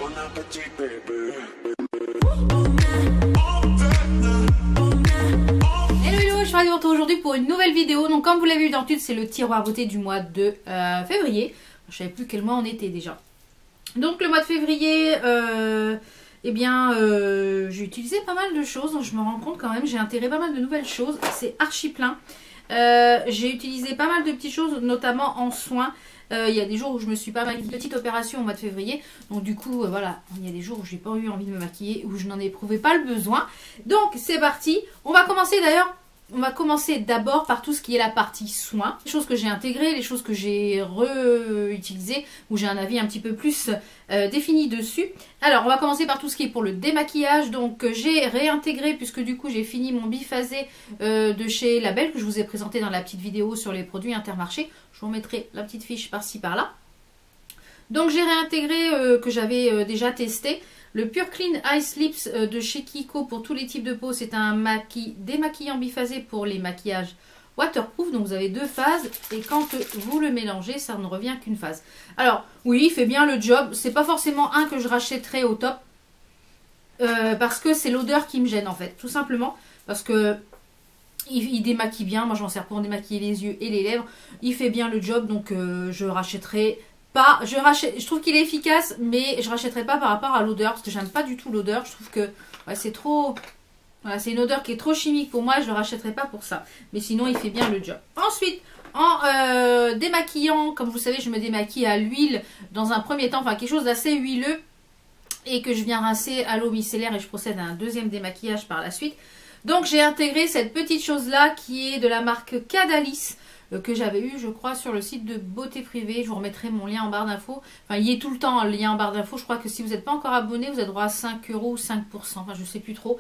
Hello, je suis ravie de vous retrouver aujourd'hui pour une nouvelle vidéo. Donc comme vous l'avez vu dans le titre, c'est le tiroir beauté du mois de février. Je ne savais plus quel mois on était déjà. Donc le mois de février, j'ai utilisé pas mal de choses. Donc je me rends compte quand même, j'ai intégré pas mal de nouvelles choses. C'est archi plein. J'ai utilisé pas mal de petites choses, notamment en soins. Il y a des jours où je me suis pas mal une petite opération au mois de février. Donc du coup, voilà, il y a des jours où j'ai pas eu envie de me maquiller, où je n'en ai éprouvé pas le besoin. Donc c'est parti. On va commencer d'abord par tout ce qui est la partie soins. Les choses que j'ai intégrées, les choses que j'ai réutilisées, où j'ai un avis un petit peu plus défini dessus. Alors on va commencer par tout ce qui est pour le démaquillage. Donc j'ai réintégré, puisque du coup j'ai fini mon biphasé de chez Label, que je vous ai présenté dans la petite vidéo sur les produits Intermarché. Je vous mettrai la petite fiche par-ci par-là. Donc j'ai réintégré, que j'avais déjà testé, le Pure Clean Ice Lips de chez Kiko pour tous les types de peau. C'est un démaquillant biphasé pour les maquillages waterproof. Donc vous avez deux phases et quand vous le mélangez, ça ne revient qu'une phase. Alors oui, il fait bien le job. C'est pas forcément un que je rachèterai au top. Parce que c'est l'odeur qui me gêne en fait. Tout simplement parce que il démaquille bien. Moi je m'en sers pour démaquiller les yeux et les lèvres. Il fait bien le job, donc je rachèterai pas. Je trouve qu'il est efficace, mais je rachèterai pas par rapport à l'odeur, parce que j'aime pas du tout l'odeur. Je trouve que ouais, c'est trop. Voilà, c'est une odeur qui est trop chimique pour moi. Je le rachèterai pas pour ça. Mais sinon il fait bien le job. Ensuite, en démaquillant, comme vous savez, je me démaquille à l'huile dans un premier temps, enfin quelque chose d'assez huileux, et que je viens rincer à l'eau micellaire, et je procède à un deuxième démaquillage par la suite. Donc j'ai intégré cette petite chose là qui est de la marque Cadalis, que j'avais eu je crois sur le site de Beauté Privée. Je vous remettrai mon lien en barre d'infos. Enfin il y est tout le temps le lien en barre d'infos. Je crois que si vous n'êtes pas encore abonné, vous avez droit à 5 € ou 5%. Enfin je sais plus trop.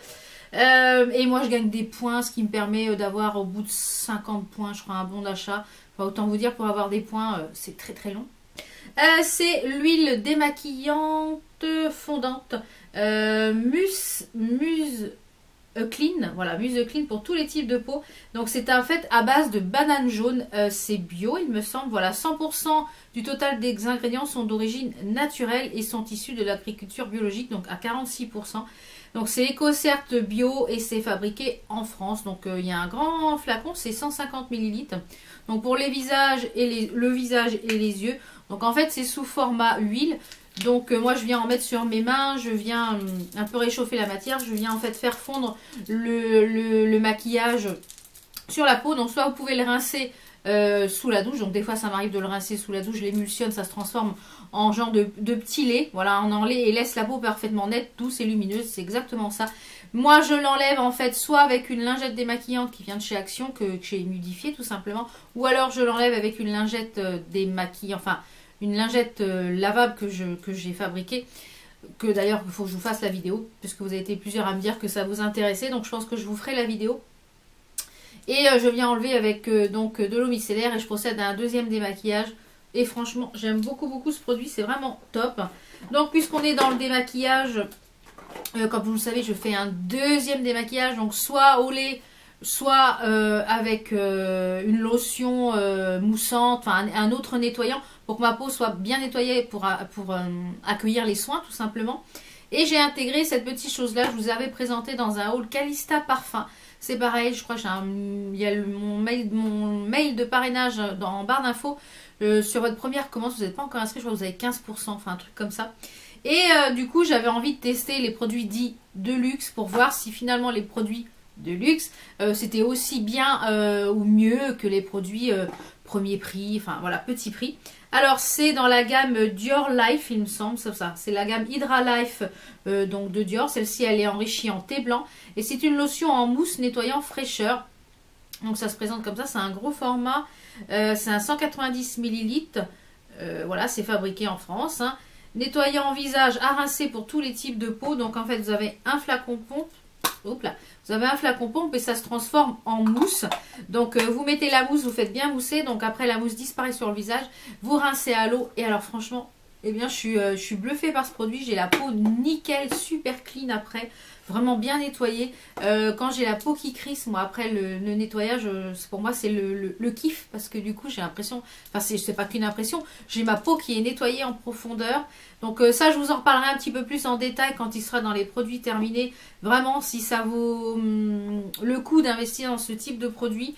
Et moi je gagne des points, ce qui me permet d'avoir au bout de 50 points, je crois, un bon d'achat. Enfin, autant vous dire, pour avoir des points, c'est très très long. C'est l'huile démaquillante fondante Muse Clean, voilà, Muse Clean pour tous les types de peau. Donc c'est en fait à base de banane jaune, c'est bio il me semble. Voilà, 100% du total des ingrédients sont d'origine naturelle et sont issus de l'agriculture biologique, donc à 46%. Donc c'est EcoCert bio et c'est fabriqué en France. Donc il y a un grand flacon, c'est 150 ml. Donc pour les visages et le visage et les yeux. Donc en fait c'est sous format huile. Donc moi je viens en mettre sur mes mains, je viens un peu réchauffer la matière, je viens en fait faire fondre le maquillage sur la peau. Donc soit vous pouvez le rincer sous la douche, donc des fois ça m'arrive de le rincer sous la douche, je l'émulsionne, ça se transforme en genre de petit lait, voilà, en enlait et laisse la peau parfaitement nette, douce et lumineuse, c'est exactement ça. Moi je l'enlève en fait soit avec une lingette démaquillante qui vient de chez Action, que j'ai humidifiée tout simplement, ou alors je l'enlève avec une lingette démaquillante, enfin une lingette lavable que j'ai fabriquée, que d'ailleurs il faut que je vous fasse la vidéo, puisque vous avez été plusieurs à me dire que ça vous intéressait, donc je pense que je vous ferai la vidéo. Et je viens enlever avec donc de l'eau micellaire et je procède à un deuxième démaquillage. Et franchement, j'aime beaucoup beaucoup ce produit, c'est vraiment top. Donc puisqu'on est dans le démaquillage, comme vous le savez, je fais un deuxième démaquillage, donc soit au lait, soit avec une lotion moussante, enfin un autre nettoyant, pour que ma peau soit bien nettoyée pour accueillir les soins tout simplement. Et j'ai intégré cette petite chose là, je vous avais présenté dans un haul Calista Parfum. C'est pareil, je crois qu'il y a mon mail de parrainage en barre d'infos. Sur votre première commande, si vous n'êtes pas encore inscrit, je crois que vous avez 15%, enfin un truc comme ça. Et du coup, j'avais envie de tester les produits dits de luxe pour voir si finalement les produits de luxe c'était aussi bien ou mieux que les produits premier prix, enfin voilà, petit prix. Alors c'est dans la gamme Dior Life, il me semble, c'est ça, c'est la gamme Hydra Life donc de Dior. Celle-ci elle est enrichie en thé blanc et c'est une lotion en mousse nettoyant fraîcheur. Donc ça se présente comme ça, c'est un gros format, c'est un 190 ml, voilà, c'est fabriqué en France, hein. Nettoyant visage à rincer pour tous les types de peau. Donc en fait vous avez un flacon pompe. Hop là. Vous avez un flacon pompe et ça se transforme en mousse. Donc vous mettez la mousse, vous faites bien mousser. Donc après la mousse disparaît sur le visage. Vous rincez à l'eau. Et alors franchement, eh bien je suis bluffée par ce produit. J'ai la peau nickel, super clean après, vraiment bien nettoyée. Quand j'ai la peau qui crisse, moi après le nettoyage, pour moi c'est le kiff, parce que du coup j'ai l'impression, enfin c'est pas qu'une impression, j'ai ma peau qui est nettoyée en profondeur. Donc ça je vous en reparlerai un petit peu plus en détail quand il sera dans les produits terminés. Vraiment si ça vaut le coup d'investir dans ce type de produit.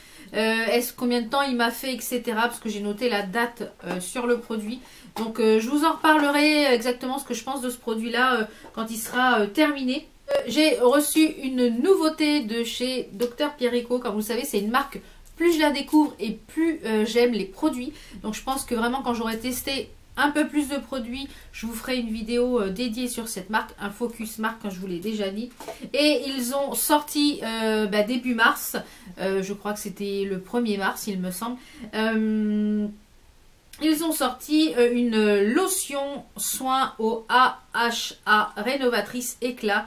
Combien de temps il m'a fait, etc. Parce que j'ai noté la date sur le produit. Donc je vous en reparlerai exactement ce que je pense de ce produit là quand il sera terminé. J'ai reçu une nouveauté de chez Dr Pierrico. Comme vous le savez, c'est une marque, plus je la découvre et plus j'aime les produits. Donc je pense que vraiment quand j'aurai testé un peu plus de produits, je vous ferai une vidéo dédiée sur cette marque, un focus marque, comme je vous l'ai déjà dit. Et ils ont sorti début mars, je crois que c'était le 1er mars il me semble. Ils ont sorti une lotion soin au AHA rénovatrice éclat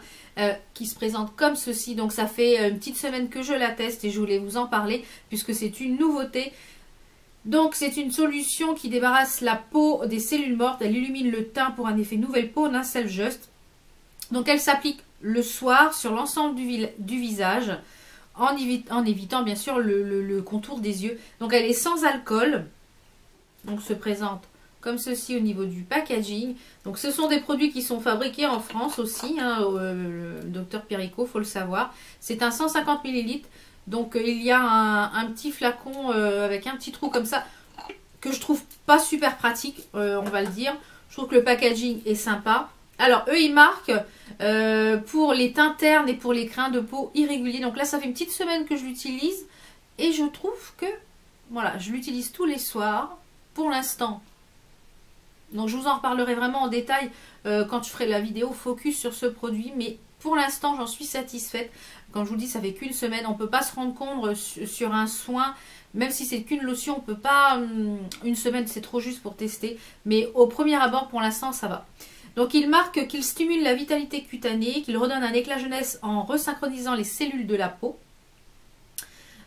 qui se présente comme ceci. Donc ça fait une petite semaine que je la teste et je voulais vous en parler puisque c'est une nouveauté. Donc c'est une solution qui débarrasse la peau des cellules mortes. Elle illumine le teint pour un effet nouvelle peau d'un self just. Donc elle s'applique le soir sur l'ensemble du visage en évitant bien sûr le contour des yeux. Donc elle est sans alcool. Donc se présente comme ceci au niveau du packaging. Donc ce sont des produits qui sont fabriqués en France aussi, hein, Dr Pierrico, faut le savoir. C'est un 150 ml. Donc il y a un petit flacon avec un petit trou comme ça que je trouve pas super pratique, on va le dire. Je trouve que le packaging est sympa. Alors eux ils marquent pour les teintes ternes et pour les crins de peau irréguliers. Donc là ça fait une petite semaine que je l'utilise et je trouve que voilà, je l'utilise tous les soirs pour l'instant. Donc je vous en reparlerai vraiment en détail quand je ferai la vidéo focus sur ce produit. Mais pour l'instant j'en suis satisfaite. Comme je vous dis, ça fait qu'une semaine. On ne peut pas se rendre compte sur un soin. Même si c'est qu'une lotion, on ne peut pas... une semaine c'est trop juste pour tester. Mais au premier abord pour l'instant ça va. Donc il marque qu'il stimule la vitalité cutanée, qu'il redonne un éclat jeunesse en resynchronisant les cellules de la peau.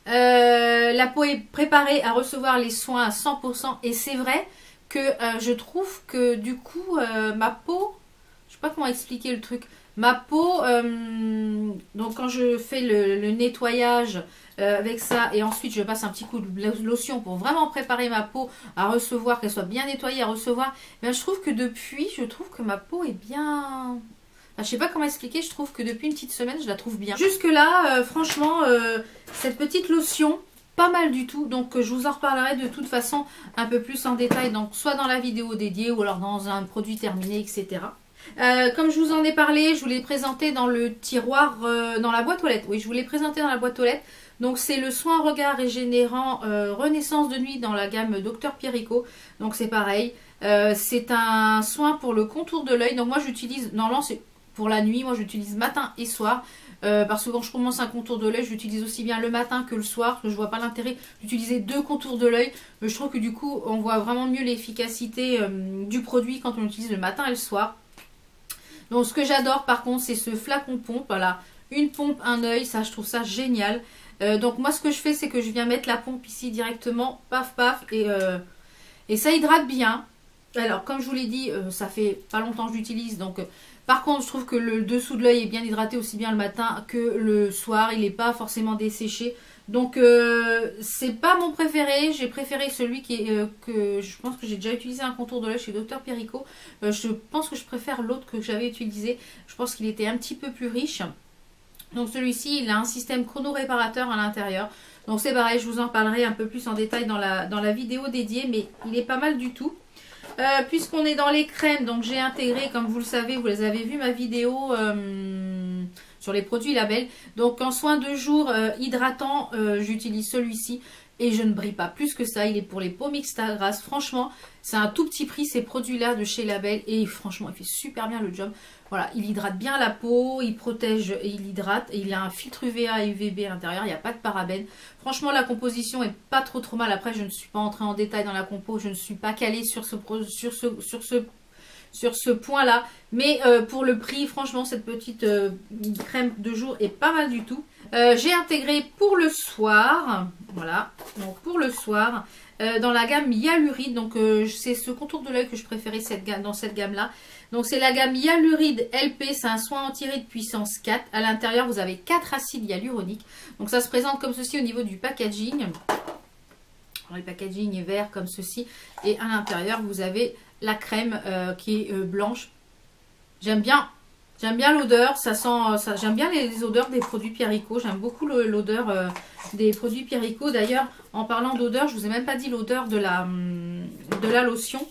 La peau est préparée à recevoir les soins à 100%. Et c'est vrai que je trouve que du coup ma peau, je sais pas comment expliquer le truc, ma peau, donc quand je fais le nettoyage avec ça et ensuite je passe un petit coup de lotion pour vraiment préparer ma peau à recevoir, qu'elle soit bien nettoyée à recevoir, je trouve que depuis, je trouve que ma peau est bien... Enfin, je sais pas comment expliquer, je trouve que depuis une petite semaine je la trouve bien. Jusque là, franchement, cette petite lotion, pas mal du tout. Donc je vous en reparlerai de toute façon un peu plus en détail, donc soit dans la vidéo dédiée ou alors dans un produit terminé, etc. Comme je vous en ai parlé, je vous l'ai présenté dans le tiroir, dans la boîte aux lettres. Oui, je vous l'ai présenté dans la boîte aux lettres. Donc c'est le soin regard régénérant Renaissance de nuit dans la gamme Dr Pierrico. Donc c'est pareil. C'est un soin pour le contour de l'œil. Donc moi j'utilise, normalement c'est pour la nuit, moi j'utilise matin et soir. Parce que quand je commence un contour de l'œil, j'utilise aussi bien le matin que le soir. Parce que je vois pas l'intérêt d'utiliser deux contours de l'œil. Mais je trouve que du coup on voit vraiment mieux l'efficacité du produit quand on l'utilise le matin et le soir. Donc ce que j'adore par contre c'est ce flacon pompe, voilà, une pompe, un œil, ça je trouve ça génial. Donc moi ce que je fais c'est que je viens mettre la pompe ici directement, paf paf, et ça hydrate bien. Alors comme je vous l'ai dit, ça fait pas longtemps que j'utilise, donc par contre je trouve que le dessous de l'œil est bien hydraté aussi bien le matin que le soir, il n'est pas forcément desséché. Donc c'est pas mon préféré, j'ai préféré celui qui est que je pense que j'ai déjà utilisé un contour de l'œil chez Dr Pierrico. Je pense que je préfère l'autre que j'avais utilisé, je pense qu'il était un petit peu plus riche. Donc celui-ci il a un système chrono-réparateur à l'intérieur. Donc c'est pareil, je vous en parlerai un peu plus en détail dans la vidéo dédiée, mais il est pas mal du tout. Puisqu'on est dans les crèmes, donc j'ai intégré, comme vous le savez, vous les avez vu ma vidéo sur les produits labels. Donc en soin de jour hydratant, j'utilise celui-ci et je ne brille pas plus que ça. Il est pour les peaux mixtes à grasse. Franchement, c'est un tout petit prix ces produits-là de chez Label et franchement, il fait super bien le job. Voilà, il hydrate bien la peau, il protège et il hydrate. Et il a un filtre UVA et UVB à l'intérieur, il n'y a pas de parabènes. Franchement, la composition est pas trop mal. Après, je ne suis pas entrée en détail dans la compo, je ne suis pas calée sur ce point-là. Mais pour le prix, franchement, cette petite crème de jour est pas mal du tout. J'ai intégré pour le soir, voilà, donc pour le soir, dans la gamme Hyaluride, donc c'est ce contour de l'œil que je préférais dans cette gamme-là. Donc c'est la gamme Hyaluride LP, c'est un soin anti-rides puissance 4. À l'intérieur, vous avez 4 acides hyaluroniques. Donc ça se présente comme ceci au niveau du packaging. Alors, le packaging est vert comme ceci. Et à l'intérieur, vous avez la crème qui est blanche. J'aime bien l'odeur, ça sent, j'aime bien les odeurs des produits Pierrico. J'aime beaucoup l'odeur des produits Pierrico. D'ailleurs, en parlant d'odeur, je vous ai même pas dit l'odeur de la lotion.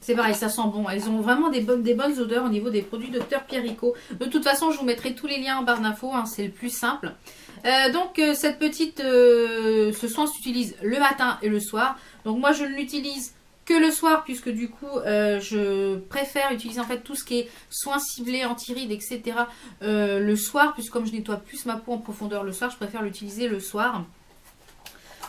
C'est pareil, ça sent bon. Elles ont vraiment des bonnes odeurs au niveau des produits Dr Pierrico. De toute façon, je vous mettrai tous les liens en barre d'infos, hein, c'est le plus simple. Donc, ce soin s'utilise le matin et le soir. Donc, moi, je ne l'utilise que le soir, puisque du coup, je préfère utiliser en fait tout ce qui est soins ciblés, anti-rides, etc. Le soir, puisque comme je nettoie plus ma peau en profondeur le soir, je préfère l'utiliser le soir.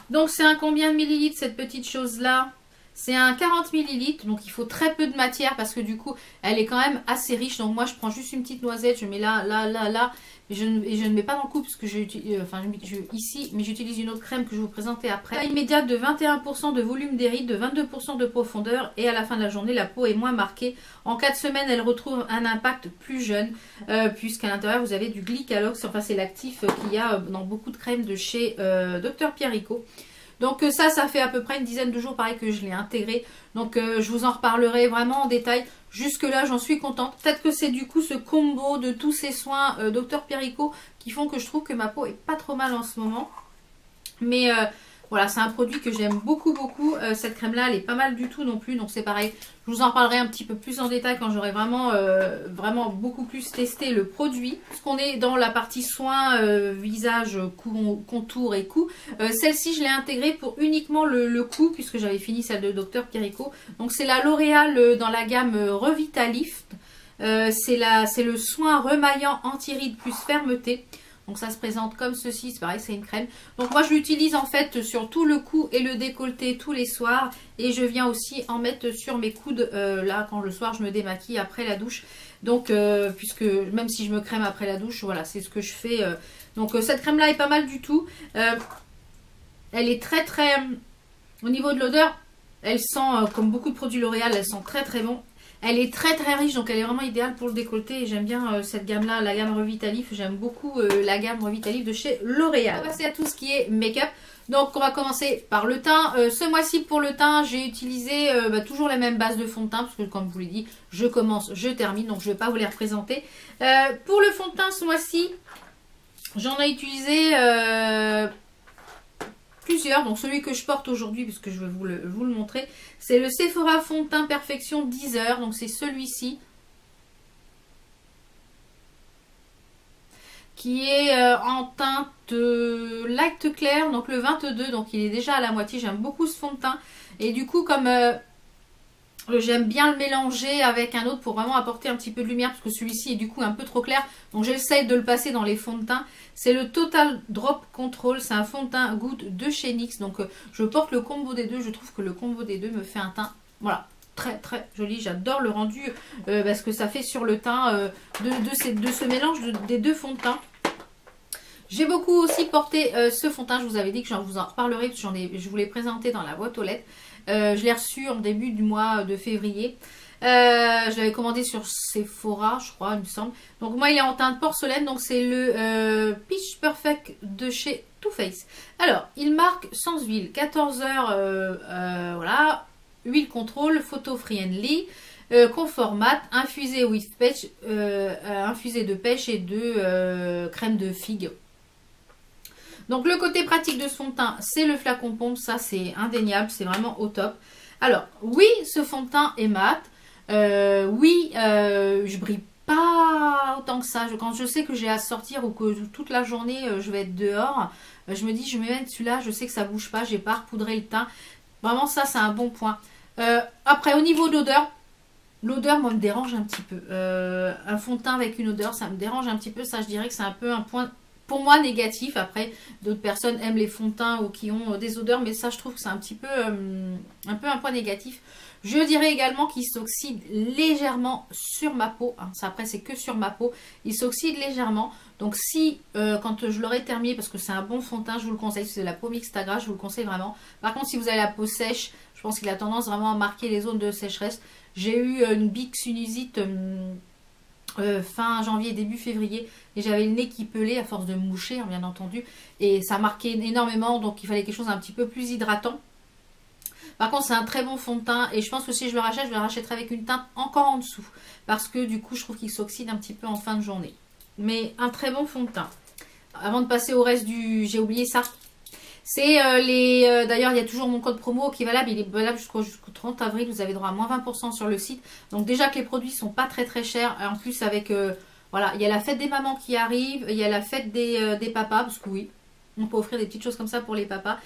Donc, c'est un combien de millilitres cette petite chose-là? C'est un 40 millilitres, donc il faut très peu de matière parce que du coup, elle est quand même assez riche. Donc moi, je prends juste une petite noisette, je mets là. Et je ne mets pas dans le coup parce que ici, mais j'utilise une autre crème que je vais vous présenter après. Taille immédiate de 21% de volume des rides, de 22% de profondeur et à la fin de la journée, la peau est moins marquée. En 4 semaines, elle retrouve un impact plus jeune puisqu'à l'intérieur, vous avez du Glycalox. Enfin, c'est l'actif qu'il y a dans beaucoup de crèmes de chez Dr Pierrico. Donc ça fait à peu près une dizaine de jours pareil que je l'ai intégré. Donc je vous en reparlerai vraiment en détail. Jusque là j'en suis contente. Peut-être que c'est du coup ce combo de tous ces soins Dr Pierrico qui font que je trouve que ma peau est pas trop mal en ce moment. Mais voilà, c'est un produit que j'aime beaucoup. Cette crème là elle est pas mal du tout non plus. Donc c'est pareil. Je vous en parlerai un petit peu plus en détail quand j'aurai vraiment beaucoup plus testé le produit. Parce qu'on est dans la partie soins, visage, contour et cou. Celle-ci, je l'ai intégrée pour uniquement le cou, puisque j'avais fini celle de Dr Pierrico. Donc c'est la L'Oréal dans la gamme Revitalift. C'est le soin remaillant anti-rides plus fermeté. Donc ça se présente comme ceci, c'est pareil, c'est une crème. Donc moi je l'utilise en fait sur tout le cou et le décolleté tous les soirs. Et je viens aussi en mettre sur mes coudes, là quand le soir je me démaquille après la douche. Donc puisque même si je me crème après la douche, voilà, c'est ce que je fais. Donc cette crème là est pas mal du tout. Elle est très au niveau de l'odeur, elle sent comme beaucoup de produits L'Oréal, elle sent très bon. Elle est très riche, donc elle est vraiment idéale pour le décolleté. Et j'aime bien cette gamme-là, la gamme Revitalif. J'aime beaucoup la gamme Revitalif de chez L'Oréal. On va passer à tout ce qui est make-up. Donc on va commencer par le teint. Ce mois-ci pour le teint, j'ai utilisé toujours la même base de fond de teint. Parce que comme je vous l'ai dit, je commence, je termine. Donc je ne vais pas vous les représenter. Pour le fond de teint ce mois-ci, j'en ai utilisé plusieurs. Donc celui que je porte aujourd'hui, puisque je vais vous le montrer, c'est le Sephora fond de teint Perfection 10 heures. Donc c'est celui-ci qui est en teinte light clair, donc le 22. Donc il est déjà à la moitié. J'aime beaucoup ce fond de teint. Et du coup comme j'aime bien le mélanger avec un autre pour vraiment apporter un petit peu de lumière, parce que celui-ci est du coup un peu trop clair. Donc j'essaye de le passer dans les fonds de teint. C'est le Total Drop Control. C'est un fond de teint goutte de chez NYX. Donc je porte le combo des deux. Je trouve que le combo des deux me fait un teint, voilà, très joli. J'adore le rendu parce que ça fait sur le teint de ce mélange des deux fonds de teint. J'ai beaucoup aussi porté ce fond de teint. Je vous avais dit que je vous en reparlerai parce que je vous l'ai présenté dans la boîte aux lettres. Je l'ai reçu en début du mois de février. Je l'avais commandé sur Sephora, je crois, il me semble. Donc moi, il est en teinte porcelaine. Donc c'est le Peach Perfect de chez Too Faced. Alors, il marque sans huile, 14 heures, voilà, huile contrôle, photo friendly, confort mat, infusé with pêche, infusé de pêche et de crème de figue. Donc le côté pratique de ce fond de teint, c'est le flacon pompe, ça c'est indéniable, c'est vraiment au top. Alors oui, ce fond de teint est mat, oui, je brille pas autant que ça. Quand je sais que j'ai à sortir ou que toute la journée je vais être dehors, je me dis je vais mettre celui-là, je sais que ça bouge pas, j'ai pas repoudré le teint. Vraiment ça c'est un bon point. Après au niveau d'odeur, l'odeur moi me dérange un petit peu. Un fond de teint avec une odeur, ça me dérange un petit peu, ça je dirais que c'est un peu un point pour moi négatif. Après d'autres personnes aiment les fonds de teint ou qui ont des odeurs, mais ça je trouve que c'est un petit peu un point négatif. Je dirais également qu'il s'oxyde légèrement sur ma peau. Hein. Ça, après, c'est que sur ma peau. Il s'oxyde légèrement. Donc si, quand je l'aurai terminé, parce que c'est un bon fond de teint, je vous le conseille. Si c'est de la peau mixte à gras, je vous le conseille vraiment. Par contre, si vous avez la peau sèche, je pense qu'il a tendance vraiment à marquer les zones de sécheresse. J'ai eu une big sinusite fin janvier, début février, et j'avais le nez qui pelait à force de moucher, hein, bien entendu. Et ça marquait énormément, donc il fallait quelque chose un petit peu plus hydratant. Par contre, c'est un très bon fond de teint et je pense que si je le rachète, je le rachèterai avec une teinte encore en dessous. Parce que du coup, je trouve qu'il s'oxyde un petit peu en fin de journée. Mais un très bon fond de teint. Avant de passer au reste du... J'ai oublié ça. C'est d'ailleurs, il y a toujours mon code promo qui est valable. Il est valable jusqu'au 30 avril. Vous avez droit à moins 20% sur le site. Donc déjà que les produits sont pas très très chers. En plus avec... voilà, il y a la fête des mamans qui arrive. Il y a la fête des papas. Parce que oui, on peut offrir des petites choses comme ça pour les papas.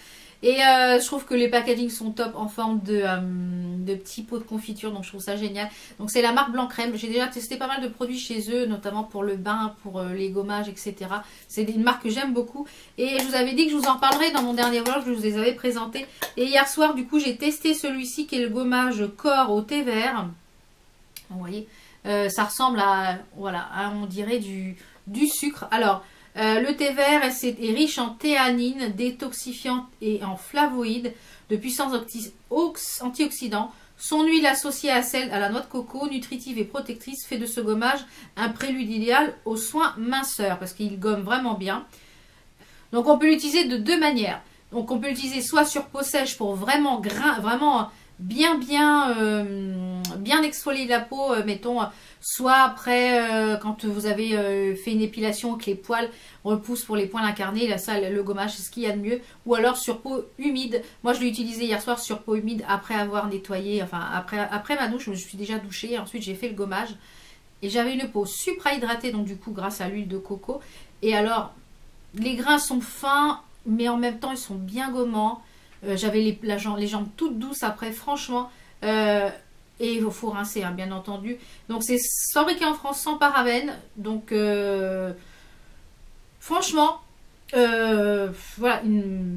Et je trouve que les packagings sont top en forme de petits pots de confiture. Donc je trouve ça génial. Donc c'est la marque Blanc Crème. J'ai déjà testé pas mal de produits chez eux. Notamment pour le bain, pour les gommages, etc. C'est une marque que j'aime beaucoup. Et je vous avais dit que je vous en parlerai dans mon dernier vlog. Je vous les avais présentés. Et hier soir du coup j'ai testé celui-ci qui est le gommage corps au thé vert. Vous voyez, ça ressemble à, voilà, on dirait du sucre. Alors... le thé vert est riche en théanine, détoxifiante et en flavoïdes, de puissants antioxydants. Son huile associée à celle à la noix de coco, nutritive et protectrice, fait de ce gommage un prélude idéal aux soins minceurs, parce qu'il gomme vraiment bien. Donc on peut l'utiliser de deux manières. Donc on peut l'utiliser soit sur peau sèche pour vraiment bien exfolier la peau, mettons, soit après quand vous avez fait une épilation que les poils repoussent pour les poils incarnés, là ça le gommage c'est ce qu'il y a de mieux, ou alors sur peau humide. Moi je l'ai utilisé hier soir sur peau humide après avoir nettoyé, enfin après ma douche, je me suis déjà douchée, ensuite j'ai fait le gommage et j'avais une peau supra-hydratée, donc du coup grâce à l'huile de coco. Et alors les grains sont fins mais en même temps ils sont bien gommants. J'avais les jambes toutes douces après, franchement. Et il faut rincer, hein, bien entendu. Donc c'est fabriqué en France sans parabènes. Donc franchement, voilà,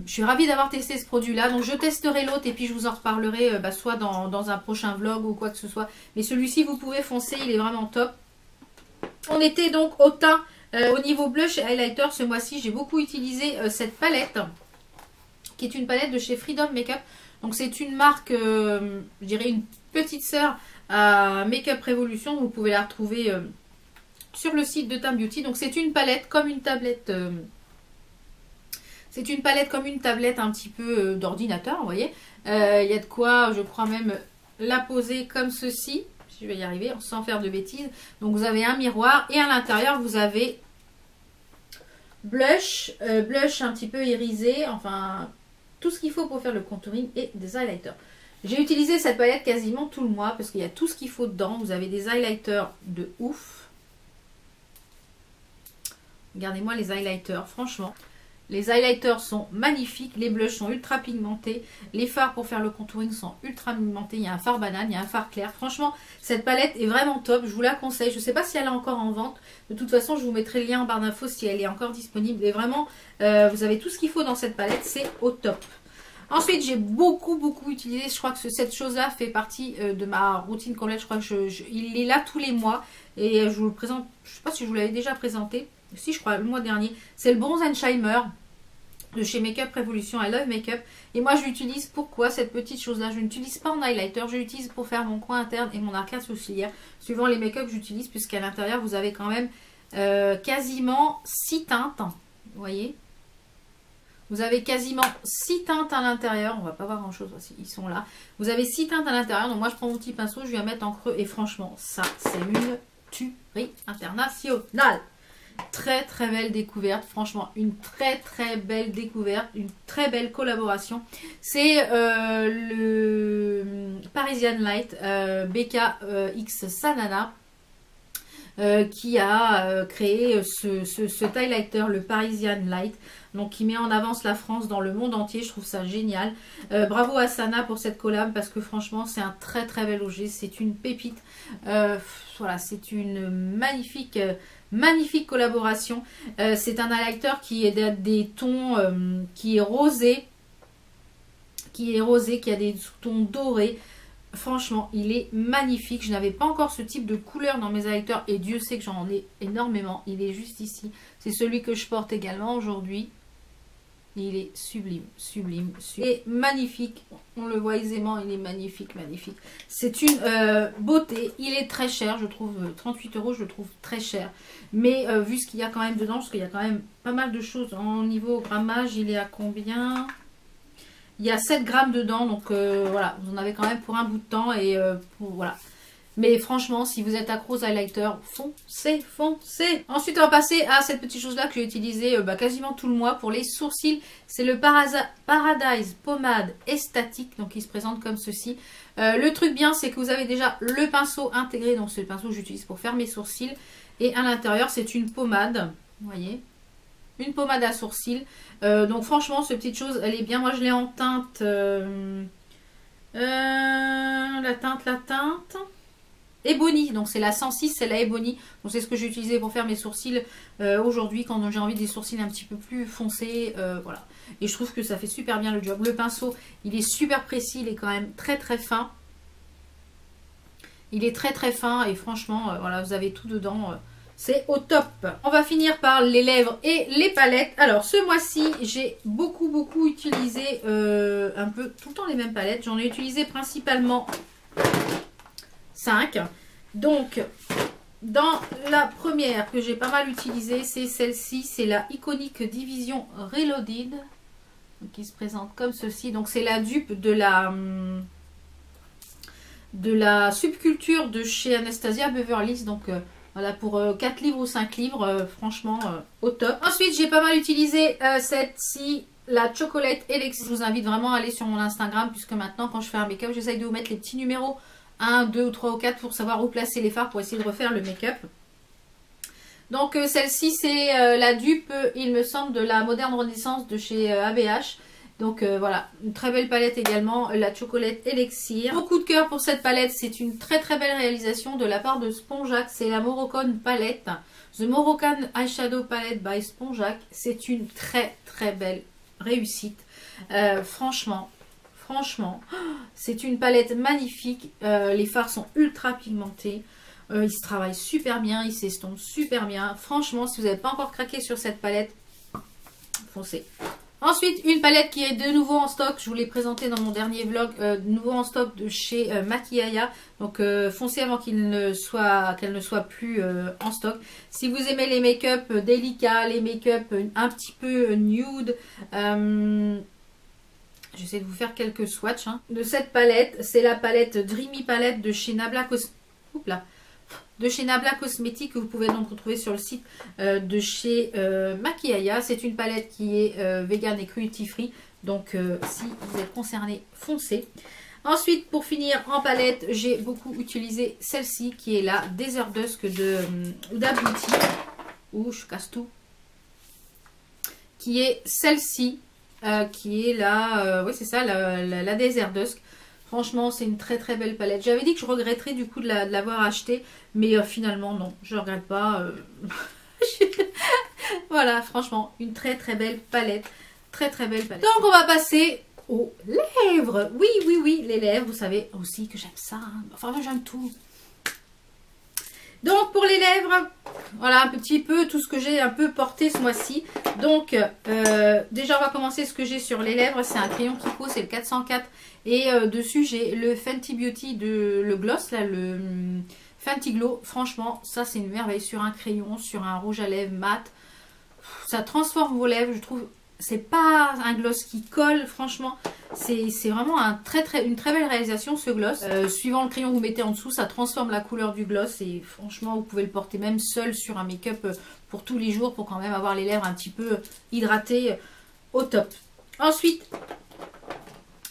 je suis ravie d'avoir testé ce produit-là. Donc je testerai l'autre et puis je vous en reparlerai soit dans un prochain vlog ou quoi que ce soit. Mais celui-ci, vous pouvez foncer, il est vraiment top. On était donc au teint. Au niveau blush et highlighter, ce mois-ci, j'ai beaucoup utilisé cette palette, qui est une palette de chez Freedom Makeup. Donc c'est une marque, je dirais une petite sœur à Makeup Revolution. Vous pouvez la retrouver sur le site de Time Beauty. Donc c'est une palette comme une tablette. C'est une palette comme une tablette un petit peu d'ordinateur, vous voyez. Il y a de quoi, je crois même, la poser comme ceci. Si je vais y arriver, sans faire de bêtises. Donc vous avez un miroir et à l'intérieur vous avez blush un petit peu irisé, enfin tout ce qu'il faut pour faire le contouring et des highlighters. J'ai utilisé cette palette quasiment tout le mois parce qu'il y a tout ce qu'il faut dedans. Vous avez des highlighters de ouf. Regardez-moi les highlighters, franchement. Les highlighters sont magnifiques, les blushs sont ultra pigmentés, les fards pour faire le contouring sont ultra pigmentés. Il y a un fard banane, il y a un fard clair. Franchement, cette palette est vraiment top, je vous la conseille. Je ne sais pas si elle est encore en vente. De toute façon, je vous mettrai le lien en barre d'infos si elle est encore disponible. Et vraiment, vous avez tout ce qu'il faut dans cette palette, c'est au top. Ensuite, j'ai beaucoup utilisé, je crois que cette chose-là fait partie de ma routine complète. Je crois que il est là tous les mois et je vous le présente, je ne sais pas si je vous l'avais déjà présenté. Si, je crois, le mois dernier. C'est le Bronze and Shimmer de chez Makeup Revolution. I Love Makeup. Et moi, je l'utilise. Pourquoi cette petite chose-là? Je n'utilise pas en highlighter. Je l'utilise pour faire mon coin interne et mon arcade sourcilière. Suivant les make-up que j'utilise. Puisqu'à l'intérieur, vous avez quand même quasiment 6 teintes. Vous voyez? Vous avez quasiment 6 teintes à l'intérieur. On va pas voir grand-chose. Ils sont là. Vous avez 6 teintes à l'intérieur. Donc moi, je prends mon petit pinceau. Je viens mettre en creux. Et franchement, ça, c'est une tuerie internationale. Très belle découverte, franchement une très belle découverte, une très belle collaboration. C'est le Parisian Light BKX Sanana qui a créé ce highlighter, le Parisian Light, donc qui met en avance la France dans le monde entier. Je trouve ça génial. Bravo à Sana pour cette collab parce que franchement c'est un très bel objet, c'est une pépite. Voilà, c'est une magnifique collaboration. C'est un highlighter qui est des tons qui est rosé, qui a des tons dorés. Franchement, il est magnifique. Je n'avais pas encore ce type de couleur dans mes highlighters et Dieu sait que j'en ai énormément. Il est juste ici. C'est celui que je porte également aujourd'hui. Il est sublime, sublime, sublime. Et magnifique. On le voit aisément, il est magnifique, magnifique. C'est une beauté. Il est très cher, je trouve. 38 €, je le trouve très cher. Mais vu ce qu'il y a quand même dedans, parce qu'il y a quand même pas mal de choses. En niveau grammage, il est à combien? Il y a 7 grammes dedans. Donc voilà, vous en avez quand même pour un bout de temps. Et voilà. Mais franchement, si vous êtes accro aux highlighters, foncez, foncez. Ensuite, on va passer à cette petite chose-là que j'ai utilisée quasiment tout le mois pour les sourcils. C'est le Paradise Pommade Estatique. Donc, il se présente comme ceci. Le truc bien, c'est que vous avez déjà le pinceau intégré. Donc, c'est le pinceau que j'utilise pour faire mes sourcils. Et à l'intérieur, c'est une pommade. Vous voyez, une pommade à sourcils. Donc, franchement, cette petite chose, elle est bien. Moi, je l'ai en teinte... la teinte... Ebony, donc c'est la 106, c'est la Ebony. Donc c'est ce que j'ai utilisé pour faire mes sourcils aujourd'hui quand j'ai envie des sourcils un petit peu plus foncés. Voilà. Et je trouve que ça fait super bien le job. Le pinceau, il est super précis, il est quand même très très fin. Il est très très fin et franchement, voilà, vous avez tout dedans. C'est au top. On va finir par les lèvres et les palettes. Alors ce mois-ci, j'ai beaucoup utilisé un peu tout le temps les mêmes palettes. J'en ai utilisé principalement 5. Donc, dans la première que j'ai pas mal utilisée, c'est celle-ci. C'est la iconique Division Reloaded. Qui se présente comme ceci. Donc, c'est la dupe de la subculture de chez Anastasia Beverly Hills. Donc, voilà, pour 4 livres ou 5 livres. Franchement, au top. Ensuite, j'ai pas mal utilisé cette-ci. La Chocolate Elixir. Je vous invite vraiment à aller sur mon Instagram. Puisque maintenant, quand je fais un make-up, j'essaye de vous mettre les petits numéros 1, 2 ou 3 ou 4 pour savoir où placer les fards pour essayer de refaire le make-up. Donc celle-ci c'est la dupe, il me semble, de la Moderne Renaissance de chez ABH. Donc voilà, une très belle palette également, la Chocolate Elixir. Mon coup de cœur pour cette palette, c'est une très très belle réalisation de la part de Spongeac. C'est la Moroccan Palette, The Moroccan Eyeshadow Palette by Spongeac. C'est une très très belle réussite. Franchement, c'est une palette magnifique. Les fards sont ultra pigmentés. Ils se travaillent super bien. Ils s'estompent super bien. Franchement, si vous n'avez pas encore craqué sur cette palette, foncez. Ensuite, une palette qui est de nouveau en stock. Je vous l'ai présentée dans mon dernier vlog. De nouveau en stock de chez Maquillaya. Donc, foncez avant qu'elle ne soit plus en stock. Si vous aimez les make-up délicats, les make-up un petit peu nude... J'essaie de vous faire quelques swatchs de cette palette. C'est la palette Dreamy Palette de chez Nabla Cosmetics que vous pouvez donc retrouver sur le site de chez Maquillaya. C'est une palette qui est vegan et cruelty free. Donc si vous êtes concerné, foncez. Ensuite, pour finir en palette, j'ai beaucoup utilisé celle-ci qui est la Desert Dusk de Huda Beauty. Ouh, je casse tout. Qui est celle-ci. Qui est la, oui c'est ça, la Desert Dusk. Franchement, c'est une très très belle palette. J'avais dit que je regretterais du coup de l'avoir achetée, mais finalement non, je ne regrette pas. Voilà, franchement, une très très belle palette. Très très belle palette. Donc on va passer aux lèvres. Oui, les lèvres, vous savez aussi que j'aime ça. Enfin, moi j'aime tout. Donc pour les lèvres, voilà un petit peu tout ce que j'ai un peu porté ce mois-ci. Donc déjà on va commencer ce que j'ai sur les lèvres. C'est un crayon Kiko, c'est le 404. Et dessus j'ai le Fenty Beauty de le gloss, là le Fenty Glow. Franchement ça c'est une merveille sur un crayon, sur un rouge à lèvres mat. Ça transforme vos lèvres, je trouve. C'est pas un gloss qui colle, franchement. C'est vraiment une très belle réalisation ce gloss. Suivant le crayon que vous mettez en dessous, ça transforme la couleur du gloss. Et franchement, vous pouvez le porter même seul sur un make-up pour tous les jours. Pour quand même avoir les lèvres un petit peu hydratées au top. Ensuite,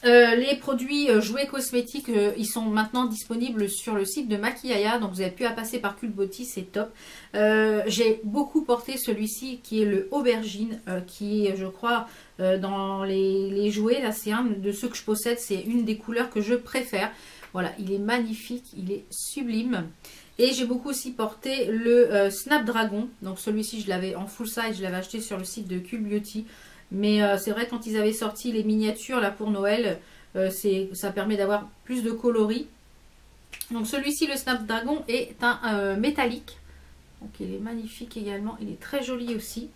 les produits jouets cosmétiques, ils sont maintenant disponibles sur le site de Maquillaya. Donc vous avez pu à passer par Cult Beauty, c'est top. J'ai beaucoup porté celui-ci qui est le Aubergine, qui est je crois dans les jouets. Là c'est un de ceux que je possède, c'est une des couleurs que je préfère. Voilà, il est magnifique, il est sublime. Et j'ai beaucoup aussi porté le Snapdragon. Donc celui-ci je l'avais en full size, je l'avais acheté sur le site de Cult Beauty. Mais c'est vrai quand ils avaient sorti les miniatures là pour Noël, ça permet d'avoir plus de coloris. Donc celui-ci, le Snapdragon, est un métallique. Donc il est magnifique également, il est très joli aussi.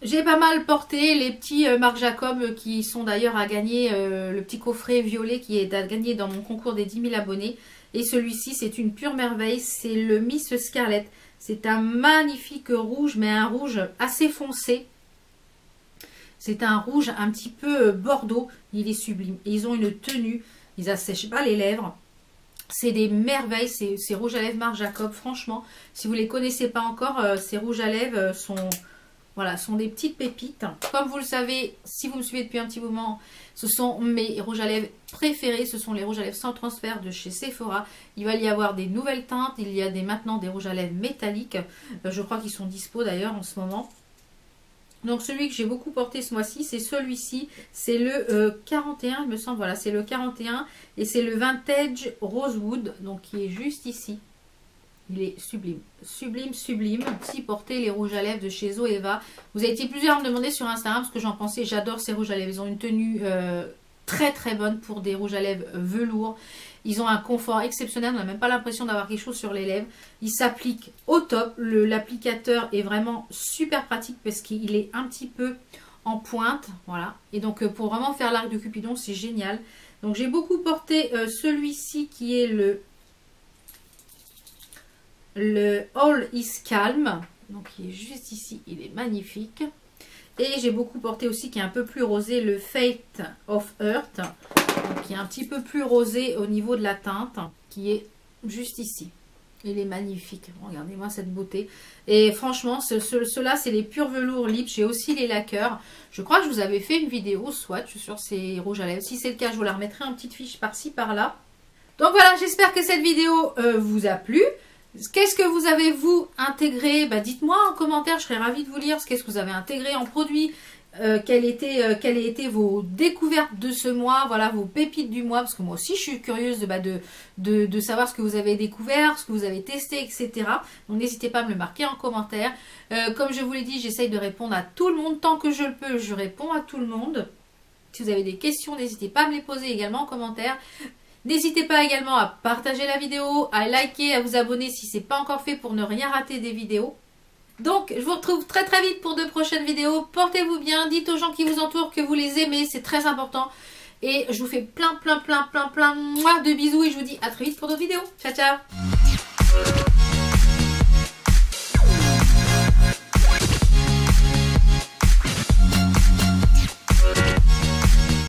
J'ai pas mal porté les petits Marc Jacob qui sont d'ailleurs à gagner, le petit coffret violet qui est à gagner dans mon concours des 10 000 abonnés. Et celui-ci, c'est une pure merveille, c'est le Miss Scarlett. C'est un magnifique rouge, mais un rouge assez foncé. C'est un rouge un petit peu bordeaux, il est sublime. Et ils ont une tenue, ils assèchent pas les lèvres. C'est des merveilles, ces rouges à lèvres Marc Jacob, franchement. Si vous ne les connaissez pas encore, ces rouges à lèvres sont des petites pépites. Comme vous le savez, si vous me suivez depuis un petit moment, ce sont mes rouges à lèvres préférés. Ce sont les rouges à lèvres sans transfert de chez Sephora. Il va y avoir des nouvelles teintes. Il y a maintenant des rouges à lèvres métalliques. Je crois qu'ils sont dispo d'ailleurs en ce moment. Donc celui que j'ai beaucoup porté ce mois-ci, c'est celui-ci. C'est le 41, il me semble. Voilà, c'est le 41. Et c'est le Vintage Rosewood. Donc qui est juste ici. Il est sublime, sublime, sublime. Si porter les rouges à lèvres de chez Zoeva. Vous avez été plusieurs à me demander sur Instagram ce que j'en pensais. J'adore ces rouges à lèvres. Ils ont une tenue très très bonne pour des rouges à lèvres velours. Ils ont un confort exceptionnel. On n'a même pas l'impression d'avoir quelque chose sur les lèvres. Ils s'appliquent au top. L'applicateur est vraiment super pratique parce qu'il est un petit peu en pointe. Voilà. Et donc pour vraiment faire l'arc de Cupidon, c'est génial. Donc j'ai beaucoup porté celui-ci qui est le All is Calm, donc il est juste ici, il est magnifique. Et j'ai beaucoup porté aussi qui est un peu plus rosé, le Fate of Earth, donc qui est un petit peu plus rosé au niveau de la teinte, qui est juste ici. Il est magnifique, regardez-moi cette beauté. Et franchement, ceux-là, c'est les purs velours libres. J'ai aussi les laqueurs. Je crois que je vous avais fait une vidéo swatch sur ces rouges à lèvres. Si c'est le cas, je vous la remettrai en petite fiche par-ci, par-là. Donc voilà, j'espère que cette vidéo vous a plu. Qu'est-ce que vous avez, vous, intégré? Dites-moi en commentaire, je serais ravie de vous lire. Qu'est-ce que vous avez intégré en produit? Quelles étaient vos découvertes de ce mois? Voilà, vos pépites du mois. Parce que moi aussi, je suis curieuse de savoir ce que vous avez découvert, ce que vous avez testé, etc. Donc, n'hésitez pas à me le marquer en commentaire. Comme je vous l'ai dit, j'essaye de répondre à tout le monde. Tant que je le peux, je réponds à tout le monde. Si vous avez des questions, n'hésitez pas à me les poser également en commentaire. N'hésitez pas également à partager la vidéo, à liker, à vous abonner si ce n'est pas encore fait pour ne rien rater des vidéos. Donc, je vous retrouve très très vite pour de prochaines vidéos. Portez-vous bien, dites aux gens qui vous entourent que vous les aimez, c'est très important. Et je vous fais plein de bisous et je vous dis à très vite pour d'autres vidéos. Ciao, ciao!